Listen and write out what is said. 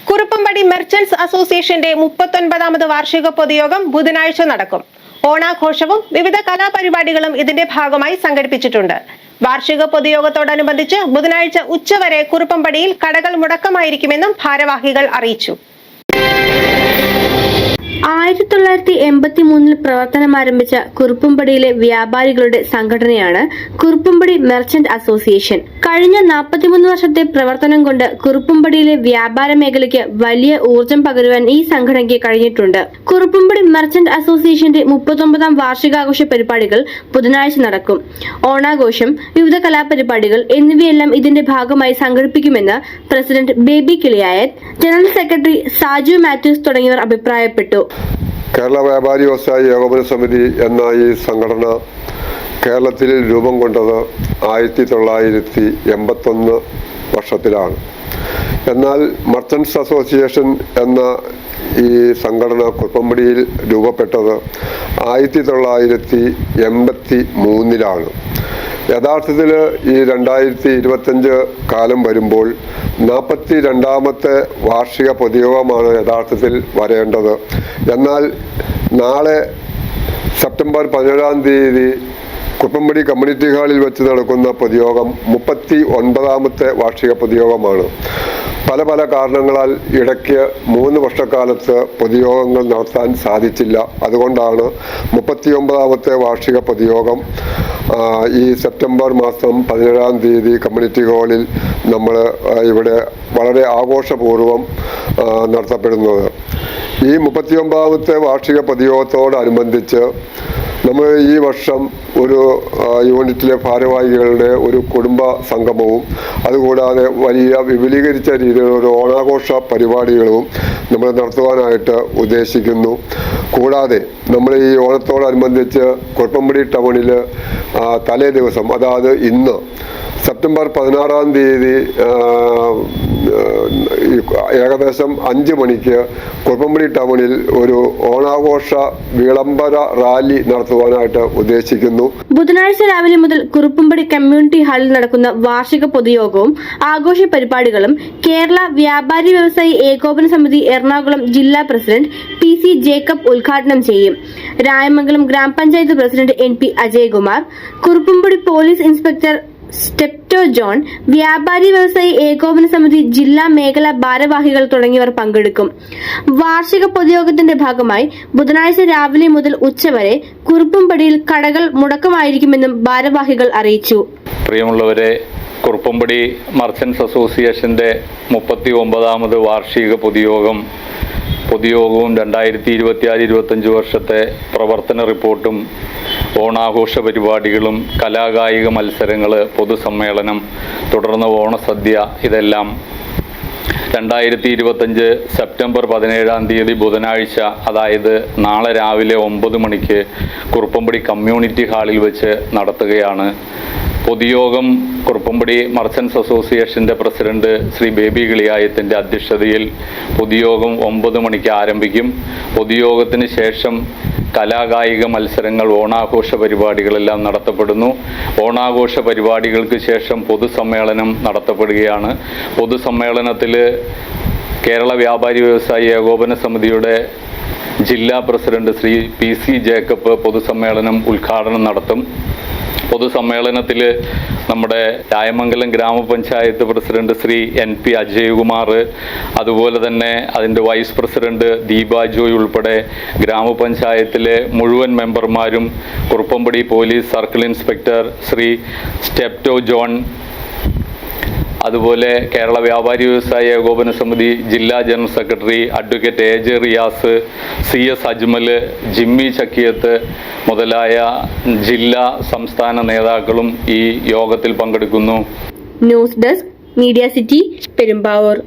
Kuruppampady merchants അസോസിയേഷന്റെ 39ാമത് വാർഷിക പൊതുയോഗം ബുധനാഴ്ച നടക്കും. ഓണാഘോഷവും വിവിധ കലാപരിപാടികളും ഇതിന്റെ ഭാഗമായി സംഘടിപ്പിച്ചിട്ടുണ്ട്. വാർഷിക പൊതുയോഗത്തോടനുബന്ധിച്ച് ബുധനാഴ്ച ഉച്ചവരെ കുറുപ്പുംപടിയിൽ കടകൾ മുടക്കമായിരിക്കുമെന്നും ഭാരവാഹികൾ അറിയിച്ചു. 1983 പ്രവർത്തനം ആരംഭിച്ച കുറുപ്പുംപടിയിലെ വ്യാപാരികളുടെ സംഘടനയാണ് കുറുപ്പുംപടി മെർച്ചന്റ് അസോസിയേഷൻ. കഴിഞ്ഞ 43 വർഷത്തെ പ്രവർത്തനം കൊണ്ട് കുറുപ്പുംപടിയിലെ വ്യാപാര മേഖലയ്ക്ക് വലിയ ഊർജം പകരുവാൻ ഈ സംഘടനയ്ക്ക് കഴിഞ്ഞിട്ടുണ്ട്. കുറുപ്പുംപടി മെർച്ചന്റ് അസോസിയേഷന്റെ 39ാം വാർഷികാഘോഷ പരിപാടികൾ ബുധനാഴ്ച നടക്കും. ഓണാഘോഷം, വിവിധ കലാപരിപാടികൾ എന്നിവയെല്ലാം ഇതിന്റെ ഭാഗമായി സംഘടിപ്പിക്കുമെന്ന് president baby Kiliyayath, general secretary Saju Mathews തുടങ്ങിയവർ അഭിപ്രായപ്പെട്ടു. കേരള വ്യാപാരി വ്യവസായി ഏകോപന സമിതി എന്ന ഈ സംഘടന കേരളത്തിൽ രൂപം കൊണ്ടത് 1981 വർഷത്തിലാണ്. എന്നാൽ മർച്ചന്റ്സ് അസോസിയേഷൻ എന്ന ഈ സംഘടന കുറുപ്പുംപടിയിൽ രൂപപ്പെട്ടത് 1983 യഥാർത്ഥത്തിൽ ഈ 2025 കാലം വരുമ്പോൾ 42ാമത്തെ വാർഷിക പൊതുയോഗമാണ് യഥാർത്ഥത്തിൽ വരേണ്ടത്. എന്നാൽ നാളെ സെപ്റ്റംബർ 17-ാം തീയതി കുറുപ്പുംപടി കമ്മ്യൂണിറ്റി ഹാളിൽ വെച്ച് നടക്കുന്ന പൊതുയോഗം 39ാമത്തെ വാർഷിക പൊതുയോഗമാണ്. പല കാരണങ്ങളാൽ ഇടയ്ക്ക് 3 വർഷക്കാലത്ത് പൊതുയോഗങ്ങൾ നടത്താൻ സാധിച്ചില്ല. അതുകൊണ്ടാണ് 39ാമത്തെ വാർഷിക പൊതുയോഗം ഈ സെപ്റ്റംബർ മാസം 17-ാം തീയതി കമ്മ്യൂണിറ്റി ഹാളിൽ നമ്മൾ ഇവിടെ വളരെ ആഘോഷപൂർവ്വം നടത്തപ്പെടുന്നത്. ഈ 39ാമത്തെ വാർഷിക പൊതുയോഗത്തോടനുബന്ധിച്ച് നമ്മൾ ഈ വർഷം ഒരു യൂണിറ്റിലെ ഭാരവാഹികളുടെ ഒരു കുടുംബ സംഗമവും അതുകൂടാതെ വലിയ വിപുലീകരിച്ച രീതിയിലുള്ള ഒരു ഓണാഘോഷ പരിപാടികളും നമ്മൾ നടത്തുവാനായിട്ട് ഉദ്ദേശിക്കുന്നു. കൂടാതെ നമ്മൾ ഈ ഓണത്തോടനുബന്ധിച്ച് കുറുപ്പുംപടി ടൗണിൽ തലേ ദിവസം, അതായത് ഇന്ന് സെപ്റ്റംബർ 16-ാം തീയതി ഏകദേശം 5 മണിക്ക് കുറുപ്പുംപടി ടൗണിൽ ഒരു ഓണാഘോഷ വിളംബര റാലി നടത്തുവാനായിട്ട് ഉദ്ദേശിക്കുന്നു. ബുധനാഴ്ച രാവിലെ മുതൽ കുറുപ്പുംപടി കമ്മ്യൂണിറ്റി ഹാളിൽ നടക്കുന്ന വാർഷിക പൊതുയോഗവും ആഘോഷ പരിപാടികളും കേരള വ്യാപാരി വ്യവസായി ഏകോപന സമിതി എറണാകുളം ജില്ലാ പ്രസിഡന്റ് PC ജേക്കബ് ഉദ്ഘാടനം ചെയ്യും. രായമംഗലം ഗ്രാമപഞ്ചായത്ത് president NP Ajayakumar, Kuruppumpady police inspector Stepto John, വ്യാപാരി വ്യവസായി ഏകോപന സമിതി ജില്ലാ മേഖലാ ഭാരവാഹികൾ തുടങ്ങിയവർ പങ്കെടുക്കും. വാർഷിക പൊതുയോഗത്തിന്റെ ഭാഗമായി ബുധനാഴ്ച രാവിലെ മുതൽ ഉച്ചവരെ കുറുപ്പുംപടിയിൽ കടകൾ മുടക്കമായിരിക്കുമെന്നും ഭാരവാഹികൾ അറിയിച്ചു. പ്രിയമുള്ളവരെ, കുറുപ്പുംപടി മർച്ചന്റ്സ് അസോസിയേഷന്റെ 39ാമത് വാർഷിക പൊതുയോഗവും 2024-25 വർഷത്തെ പ്രവർത്തന റിപ്പോർട്ടും ഓണാഘോഷ പരിപാടികളും കലാകായിക മത്സരങ്ങൾ, പൊതുസമ്മേളനം, തുടർന്ന് ഓണസദ്യ, ഇതെല്ലാം 2025 സെപ്റ്റംബർ 17-ാം തീയതി ബുധനാഴ്ച, അതായത് നാളെ രാവിലെ 9 മണിക്ക് കുറുപ്പുംപടി കമ്മ്യൂണിറ്റി ഹാളിൽ വെച്ച് നടത്തുകയാണ്. പൊതുയോഗം കുറുപ്പുംപടി മർച്ചന്റ്സ് അസോസിയേഷന്റെ പ്രസിഡന്റ് ശ്രീ ബേബി കിളിയായത്തിന്റെ അധ്യക്ഷതയിൽ പൊതുയോഗം 9 മണിക്ക് ആരംഭിക്കും. പൊതുയോഗത്തിന് ശേഷം കലാകായിക മത്സരങ്ങൾ, ഓണാഘോഷ പരിപാടികളെല്ലാം നടത്തപ്പെടുന്നു. ഓണാഘോഷ പരിപാടികൾക്ക് ശേഷം പൊതുസമ്മേളനം നടത്തപ്പെടുകയാണ്. പൊതുസമ്മേളനത്തിൽ കേരള വ്യാപാരി വ്യവസായി ഏകോപന സമിതിയുടെ ജില്ലാ പ്രസിഡന്റ് ശ്രീ PC ജേക്കബ് പൊതുസമ്മേളനം ഉദ്ഘാടനം നടത്തും. പൊതുസമ്മേളനത്തിൽ നമ്മുടെ രായമംഗലം ഗ്രാമപഞ്ചായത്ത് പ്രസിഡന്റ് ശ്രീ NP അജയകുമാർ, അതുപോലെ തന്നെ അതിൻ്റെ വൈസ് പ്രസിഡന്റ് ദീപ ജോയ് ഉൾപ്പെടെ ഗ്രാമപഞ്ചായത്തിലെ മുഴുവൻ മെമ്പർമാരും, Kuruppumpady police circle inspector Shri Stepto John, അതുപോലെ കേരള വ്യാപാരി വ്യവസായി ഏകോപന സമിതി ജില്ലാ general secretary advocate AJ Riyas, CS Ajmal, Jimmy Chakkiyath മുതലായ ജില്ലാ സംസ്ഥാന നേതാക്കളും ഈ യോഗത്തിൽ പങ്കെടുക്കുന്നു. News desk, media city, Perumbavoor.